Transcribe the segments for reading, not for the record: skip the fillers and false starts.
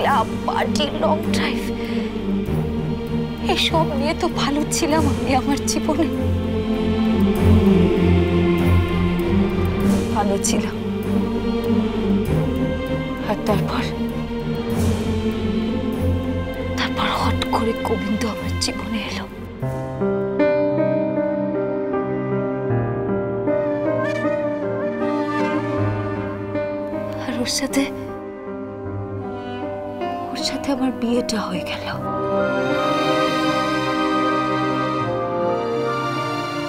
Club, party, long drive, এসব নিয়ে তো ভালো ছিলাম আমি আমার জীবনে। ভালো ছিলাম। আর তারপর হট করে গোবিন্দ আমার জীবনে এলো। আর ওর সাথে আমার বিয়েটা হয়ে গেল।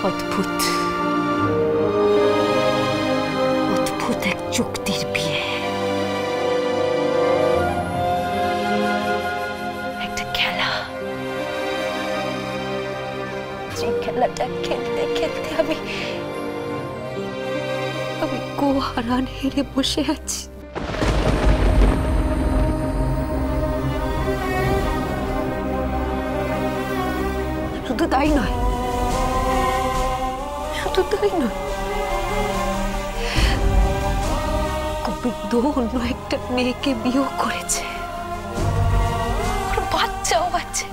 অদ্ভুত এক চুক্তির বিয়ে। একটা খেলা, যে খেলাটা খেলতে খেলতে আমি গো হারান হেরে বসে আছি। শুধু তাই নয়, গোবিন্দ অন্য একটা মেয়েকে বিয়ে করেছে, বাচ্চাও আছে।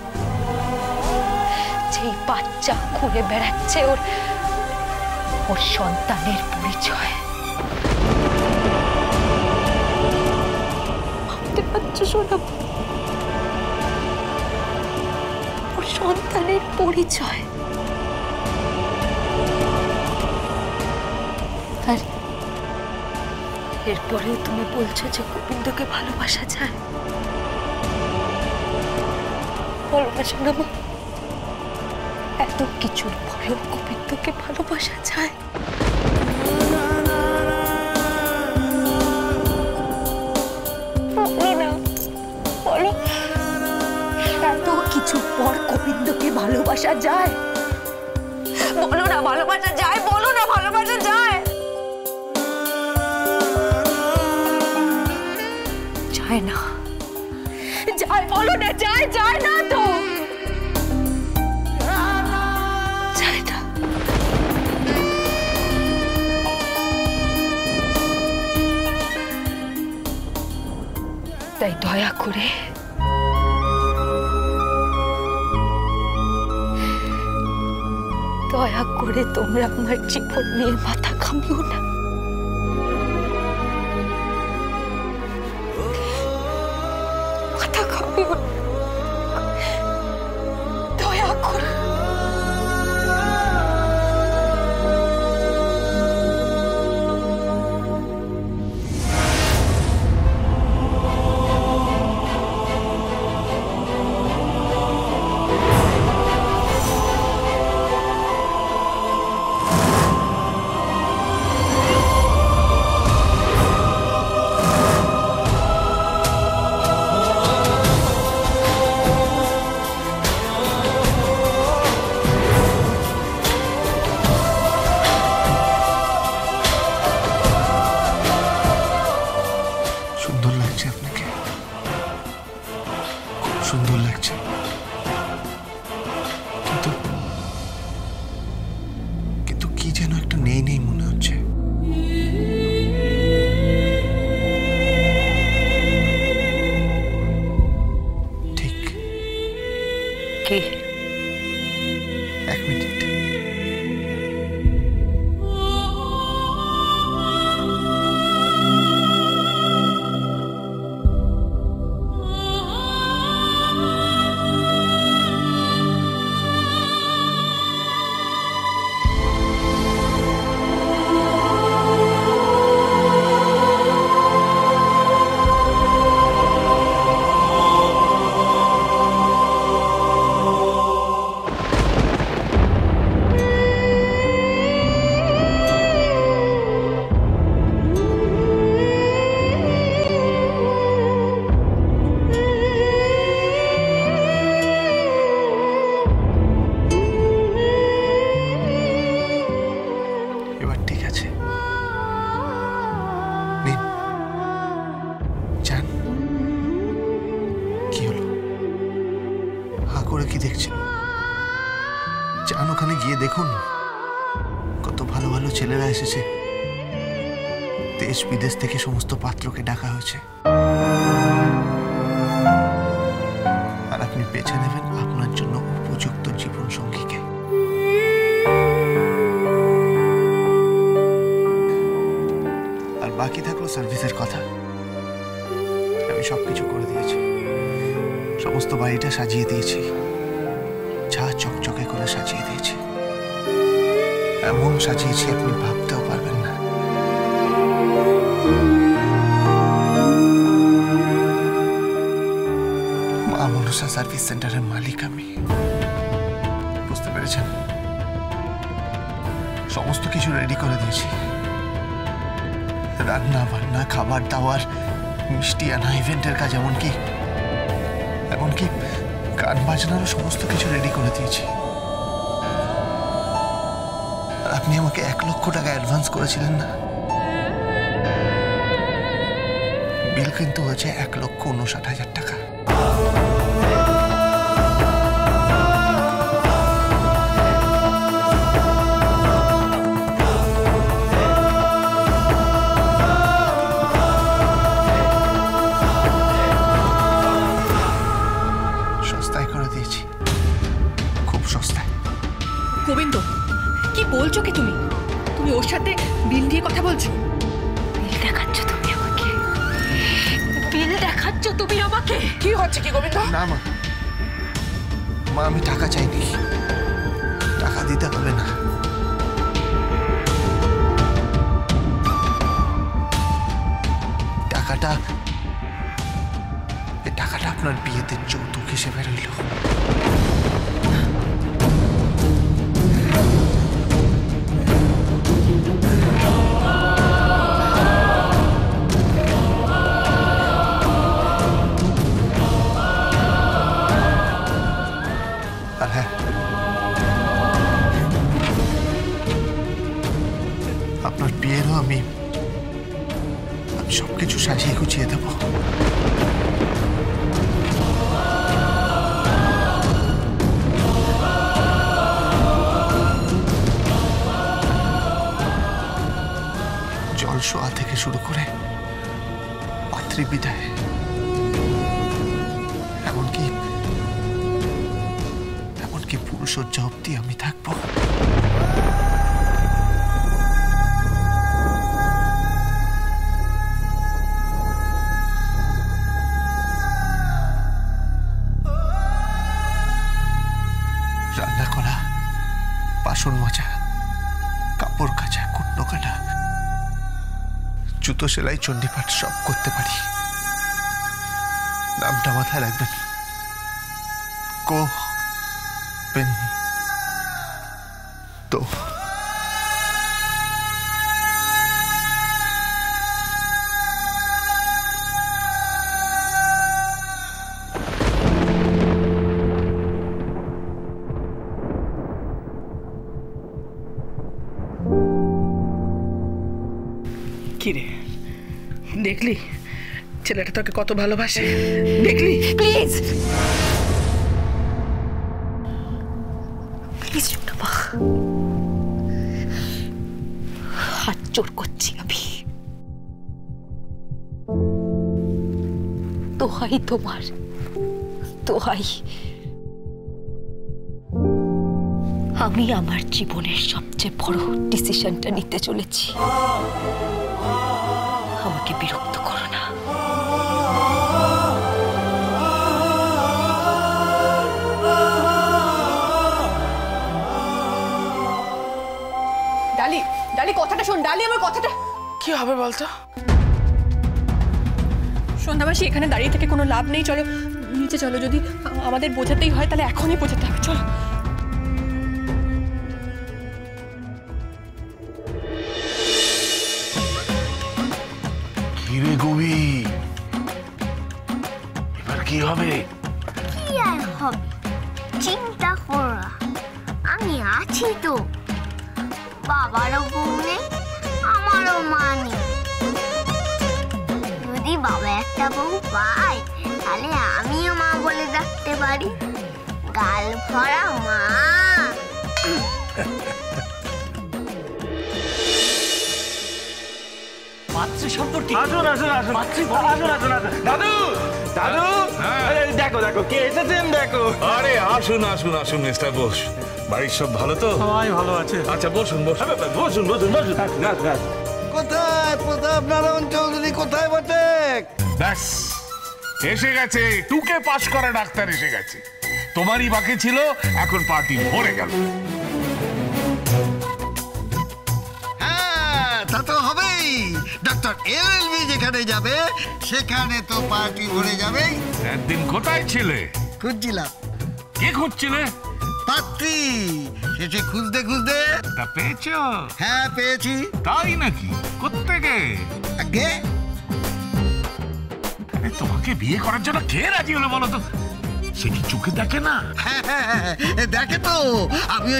যেই বাচ্চা ঘুরে বেড়াচ্ছে ওর সন্তানের পরিচয়। ভাবতে পারছো শোনা, ওর সন্তানের পরিচয়। আর এরপরেও তুমি বলছো যে গোবিন্দকে ভালোবাসা যায়। ভালোবাসা না মা, এত কিছুর পরেও গোবিন্দকে ভালোবাসা যায়। বলো, এত কিছুর পর গোবিন্দকে ভালোবাসা যায়? বলো না ভালোবাসা যায়, বলো না ভালোবাসা যায়। যায় না, যায়, বলো না, যায় না তো, যায় না। তাই দয়া করে তোমরা আমার জীবন নিয়ে মাথা ঘামিও না। দয়া করে। সুন্দর লাগছে, কিন্তু কি যেন একটা নেই মনে হচ্ছে। ঠিক কি? 1 মিনিট। কি দেখছেন? যান ওখানে গিয়ে দেখুন, কত ভালো ভালো ছেলেরা এসেছে। দেশ বিদেশ থেকে সমস্ত পাত্রকে ডাকা হয়েছে। আমি সবকিছু করে দিয়েছি, সমস্ত বাড়িটা সাজিয়ে দিয়েছি, যা চকচকে করে সাজিয়ে দিয়েছি, এমন সাজিয়েছি আপনি ভাবতেও পারবেন না। মা মনসা সার্ভিস সেন্টারের মালিক আমি, বুঝতে পেরেছেন? সমস্ত কিছু রেডি করে দিয়েছি, রান্না বান্না, খাবার দাবার, মিষ্টি আনা, ইভেন্টের কাজ, এমনকি গান বাজনারও সমস্ত কিছু রেডি করে দিয়েছি। আর আপনি আমাকে 1 লক্ষ টাকা অ্যাডভান্স করেছিলেন না? বিল কিন্তু হয়েছে 1,59,000 টাকা। সস্তায় করে দিয়েছি, খুব সস্তায়। গোবিন্দ, কি বলছো কি তুমি? তুমি ওর সাথে বিল দিয়ে কথা বলছো? বিল দেখাচ্ছ তুমি আমাকে? বিল দেখাচ্ছ তুমি আমাকে? কি হচ্ছে কি গোবিন্দ? না মা, আমি টাকা চাইনি, টাকা দিতে হবে না। টাকাটা আপনার বিয়েতে যৌতুক হিসেবে রইল। আর হ্যাঁ, আপনার বিয়েরও আমি সবকিছু সাজিয়ে গুছিয়ে দেব। জলসোয়া থেকে শুরু করে পাত্রী বিদায়, এমনকি পুরুষজ্জা অব্দি আমি থাকবো। রান্না করা, বাসন মাজা, কাপড় কাচা, কুটনো কাটা, জুতো সেলাই, চণ্ডীপাঠ সব করতে পারি। নামটা মাথায় রাখবেন, তো কিরে, দেখলি ছেলেটা তোকে কত ভালোবাসে? দেখলি? প্লিজ প্লিজ মা, হাত জোর করছি আমি, দোহাই তোমার, দোহাই। আমি আমার জীবনের সবচেয়ে বড় ডিসিশনটা নিতে চলেছি, আমাকে বিরক্ত করো না। ডালি, ডালি কথাটা শোন, ডালি আমার কথাটা। কি হবে বলতো? সন্ধ্যাবাসী এখানে দাঁড়িয়ে থেকে কোনো লাভ নেই, চলো নিচে চলো, যদি আমাদের বোঝাতেই হয় তাহলে এখনই বোঝাতে হবে, চলো। কিরে গবি, এবার কি হবে? কি আর হবে, চিন্তা করো না, আমি আছি তো। বাবারও বউ নেই, আমারও মা নেই। যদি বাবা একটা বউ পায় তাহলে আমিও মা বলে ডাকতে পারি, গাল ভরা মা। মাতৃ সম্পর্কে আসুন আসুন আসুন আসুন আসুন আসুন। দাদু দাদু, এই দেখো দেখো কে এসেছেন দেখো। আরে আসুন আসুন আসুন মিস্টার বোস, বাড়ির সব ভালো তো? সবাই ভালো আছে। আচ্ছা বসুন বসুন বসুন বসুন বসুন। কোথায় প্রতাপ নারায়ণ চৌধুরী, কোথায় বটে? ব্যাস এসে গেছে, টুকে পাশ করা ডাক্তার এসে গেছে। তোমারই বাকি ছিল, এখন পার্টি ভরে গেল। হ্যাঁ, তা তো হবেই। ডক্টর এলএলবি যেখানে যাবে সেখানে তো পার্টি ভরে যাবেই। একদিন কোথায় ছিলে? খুঁজছিলাম। কে খুঁজছিলে? পাত্রী। শেষে খুঁজতে খুঁজতে তা পেয়েছো? হ্যাঁ, পেয়েছি। তাই নাকি? কোত্থেকে? আগে তোমাকে বিয়ে করার জন্য কে রাজি হলো বলো তো? সে কি চোখে দেখে না? দেখে তো। আমি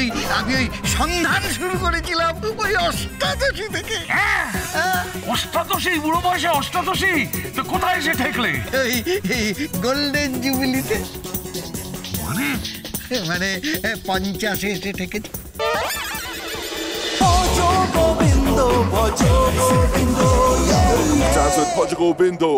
ওই সন্ধান শুরু করেছিলাম ওই অষ্টাদশী থেকে। অষ্টাদশী? বুড়ো বয়সে অষ্টাদশী? তো কোথায় এসে ঠেকলে? এই গোল্ডেন জুবিলিতে। মানে 50 এসে ঠেকেছি। Gobindo.